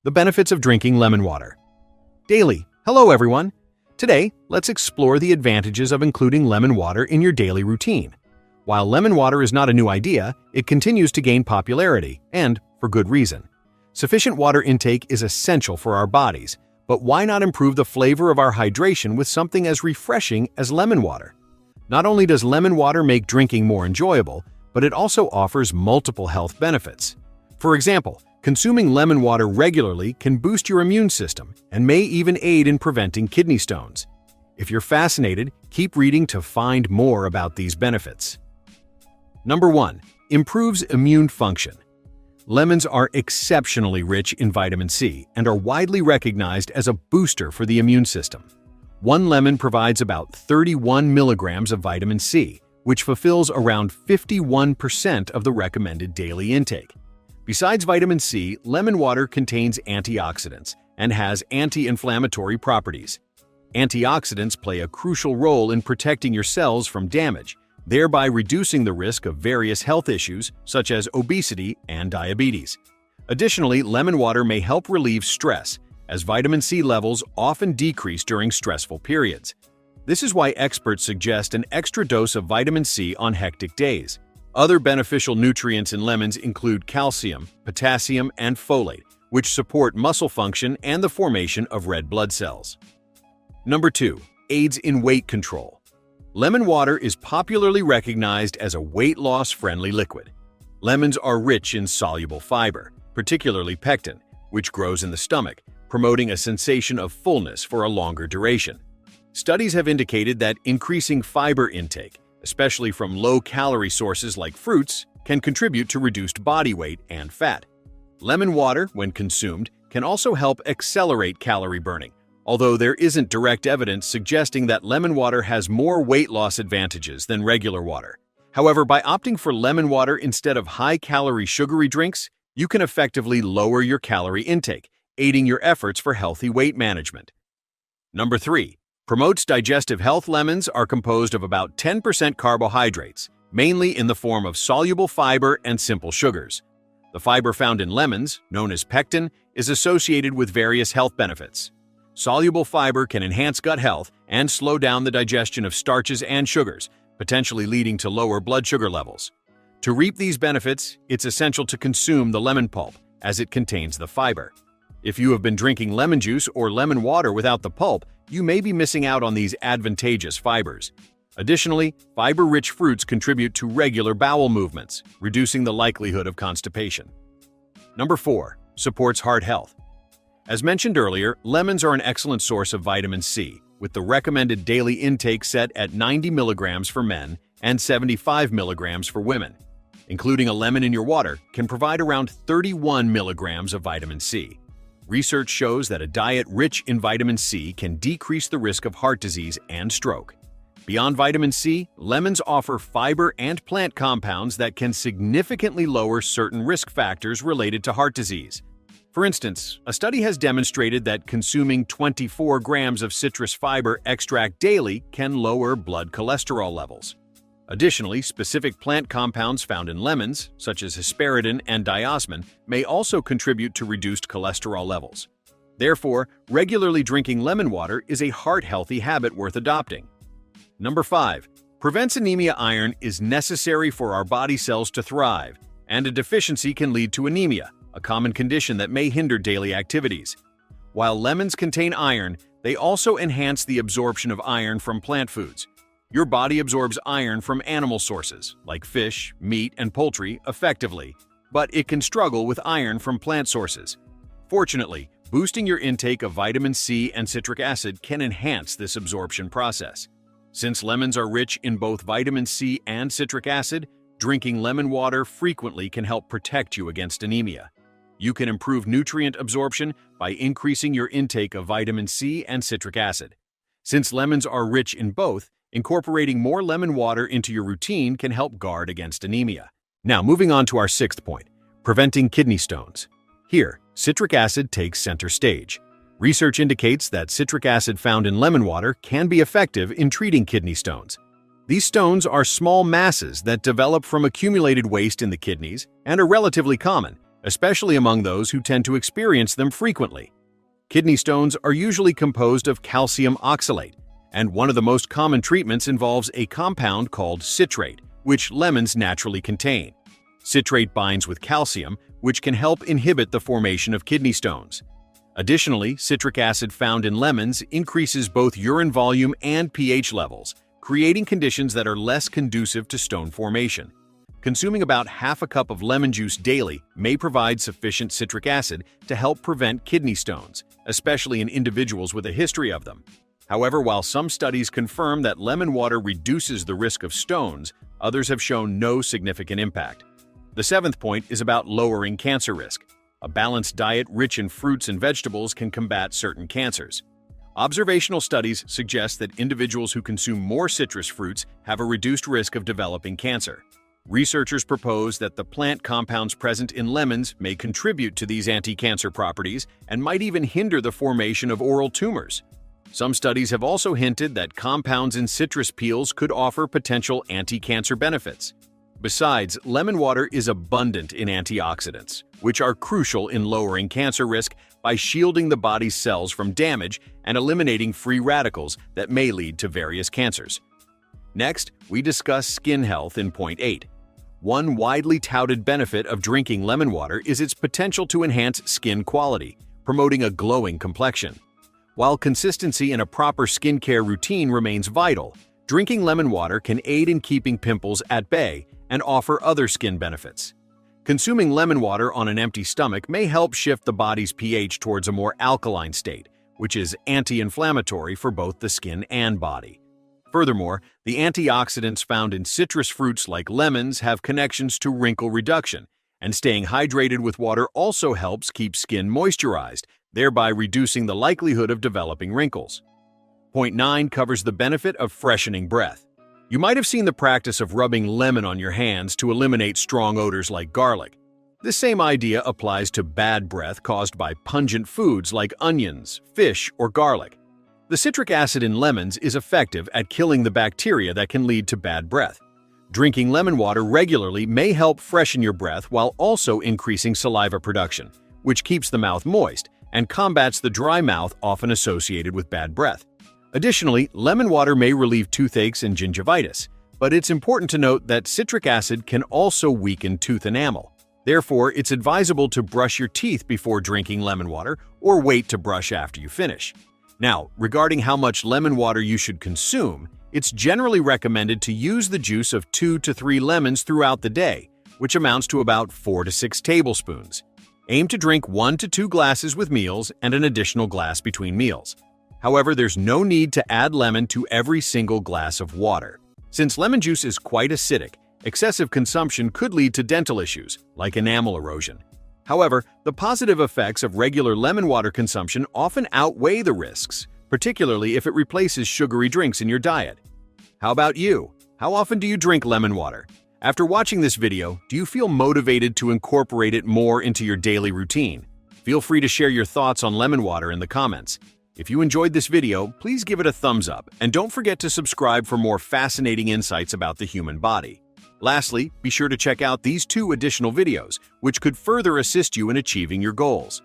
The benefits of drinking lemon water. Daily. Hello everyone. Today, let's explore the advantages of including lemon water in your daily routine. While lemon water is not a new idea, it continues to gain popularity, and for good reason. Sufficient water intake is essential for our bodies, but why not improve the flavor of our hydration with something as refreshing as lemon water? Not only does lemon water make drinking more enjoyable, but it also offers multiple health benefits. For example, consuming lemon water regularly can boost your immune system and may even aid in preventing kidney stones. If you're fascinated, keep reading to find more about these benefits. Number 1. Improves immune function. Lemons are exceptionally rich in vitamin C and are widely recognized as a booster for the immune system. One lemon provides about 31 milligrams of vitamin C, which fulfills around 51% of the recommended daily intake. Besides vitamin C, lemon water contains antioxidants and has anti-inflammatory properties. Antioxidants play a crucial role in protecting your cells from damage, thereby reducing the risk of various health issues such as obesity and diabetes. Additionally, lemon water may help relieve stress, as vitamin C levels often decrease during stressful periods. This is why experts suggest an extra dose of vitamin C on hectic days. Other beneficial nutrients in lemons include calcium, potassium, and folate, which support muscle function and the formation of red blood cells. Number 2. Aids in weight control. Lemon water is popularly recognized as a weight loss-friendly liquid. Lemons are rich in soluble fiber, particularly pectin, which grows in the stomach, promoting a sensation of fullness for a longer duration. Studies have indicated that increasing fiber intake, especially from low-calorie sources like fruits, can contribute to reduced body weight and fat. Lemon water, when consumed, can also help accelerate calorie burning, although there isn't direct evidence suggesting that lemon water has more weight loss advantages than regular water. However, by opting for lemon water instead of high-calorie sugary drinks, you can effectively lower your calorie intake, aiding your efforts for healthy weight management. Number 3. Promotes digestive health. Lemons are composed of about 10% carbohydrates, mainly in the form of soluble fiber and simple sugars. The fiber found in lemons, known as pectin, is associated with various health benefits. Soluble fiber can enhance gut health and slow down the digestion of starches and sugars, potentially leading to lower blood sugar levels. To reap these benefits, it's essential to consume the lemon pulp, as it contains the fiber. If you have been drinking lemon juice or lemon water without the pulp, you may be missing out on these advantageous fibers. Additionally, fiber-rich fruits contribute to regular bowel movements, reducing the likelihood of constipation. Number 4. Supports heart health. As mentioned earlier, lemons are an excellent source of vitamin C, with the recommended daily intake set at 90 milligrams for men and 75 milligrams for women. Including a lemon in your water can provide around 31 milligrams of vitamin C. Research shows that a diet rich in vitamin C can decrease the risk of heart disease and stroke. Beyond vitamin C, lemons offer fiber and plant compounds that can significantly lower certain risk factors related to heart disease. For instance, a study has demonstrated that consuming 24 grams of citrus fiber extract daily can lower blood cholesterol levels. Additionally, specific plant compounds found in lemons, such as hesperidin and diosmin, may also contribute to reduced cholesterol levels. Therefore, regularly drinking lemon water is a heart-healthy habit worth adopting. Number 5. Prevents anemia. Iron is necessary for our body cells to thrive, and a deficiency can lead to anemia, a common condition that may hinder daily activities. While lemons contain iron, they also enhance the absorption of iron from plant foods. Your body absorbs iron from animal sources, like fish, meat, and poultry, effectively, but it can struggle with iron from plant sources. Fortunately, boosting your intake of vitamin C and citric acid can enhance this absorption process. Since lemons are rich in both vitamin C and citric acid, drinking lemon water frequently can help protect you against anemia. You can improve nutrient absorption by increasing your intake of vitamin C and citric acid. Since lemons are rich in both, incorporating more lemon water into your routine can help guard against anemia. Now, moving on to our 6th point, preventing kidney stones. Here, citric acid takes center stage. Research indicates that citric acid found in lemon water can be effective in treating kidney stones. These stones are small masses that develop from accumulated waste in the kidneys and are relatively common, especially among those who tend to experience them frequently. Kidney stones are usually composed of calcium oxalate, and one of the most common treatments involves a compound called citrate, which lemons naturally contain. Citrate binds with calcium, which can help inhibit the formation of kidney stones. Additionally, citric acid found in lemons increases both urine volume and pH levels, creating conditions that are less conducive to stone formation. Consuming about half a cup of lemon juice daily may provide sufficient citric acid to help prevent kidney stones, especially in individuals with a history of them. However, while some studies confirm that lemon water reduces the risk of stones, others have shown no significant impact. The seventh point is about lowering cancer risk. A balanced diet rich in fruits and vegetables can combat certain cancers. Observational studies suggest that individuals who consume more citrus fruits have a reduced risk of developing cancer. Researchers propose that the plant compounds present in lemons may contribute to these anti-cancer properties and might even hinder the formation of oral tumors. Some studies have also hinted that compounds in citrus peels could offer potential anti-cancer benefits. Besides, lemon water is abundant in antioxidants, which are crucial in lowering cancer risk by shielding the body's cells from damage and eliminating free radicals that may lead to various cancers. Next, we discuss skin health in point 8. One widely touted benefit of drinking lemon water is its potential to enhance skin quality, promoting a glowing complexion. While consistency in a proper skincare routine remains vital, drinking lemon water can aid in keeping pimples at bay and offer other skin benefits. Consuming lemon water on an empty stomach may help shift the body's pH towards a more alkaline state, which is anti-inflammatory for both the skin and body. Furthermore, the antioxidants found in citrus fruits like lemons have connections to wrinkle reduction, and staying hydrated with water also helps keep skin moisturized, thereby reducing the likelihood of developing wrinkles. Point 9 covers the benefit of freshening breath. You might have seen the practice of rubbing lemon on your hands to eliminate strong odors like garlic. This same idea applies to bad breath caused by pungent foods like onions, fish, or garlic. The citric acid in lemons is effective at killing the bacteria that can lead to bad breath. Drinking lemon water regularly may help freshen your breath while also increasing saliva production, which keeps the mouth moist and combats the dry mouth often associated with bad breath. Additionally, lemon water may relieve toothaches and gingivitis, but it's important to note that citric acid can also weaken tooth enamel. Therefore, it's advisable to brush your teeth before drinking lemon water or wait to brush after you finish. Now, regarding how much lemon water you should consume, it's generally recommended to use the juice of 2 to 3 lemons throughout the day, which amounts to about 4 to 6 tablespoons. Aim to drink 1 to 2 glasses with meals and an additional glass between meals. However, there's no need to add lemon to every single glass of water. Since lemon juice is quite acidic, excessive consumption could lead to dental issues, like enamel erosion. However, the positive effects of regular lemon water consumption often outweigh the risks, particularly if it replaces sugary drinks in your diet. How about you? How often do you drink lemon water? After watching this video, do you feel motivated to incorporate it more into your daily routine? Feel free to share your thoughts on lemon water in the comments. If you enjoyed this video, please give it a thumbs up and don't forget to subscribe for more fascinating insights about the human body. Lastly, be sure to check out these 2 additional videos, which could further assist you in achieving your goals.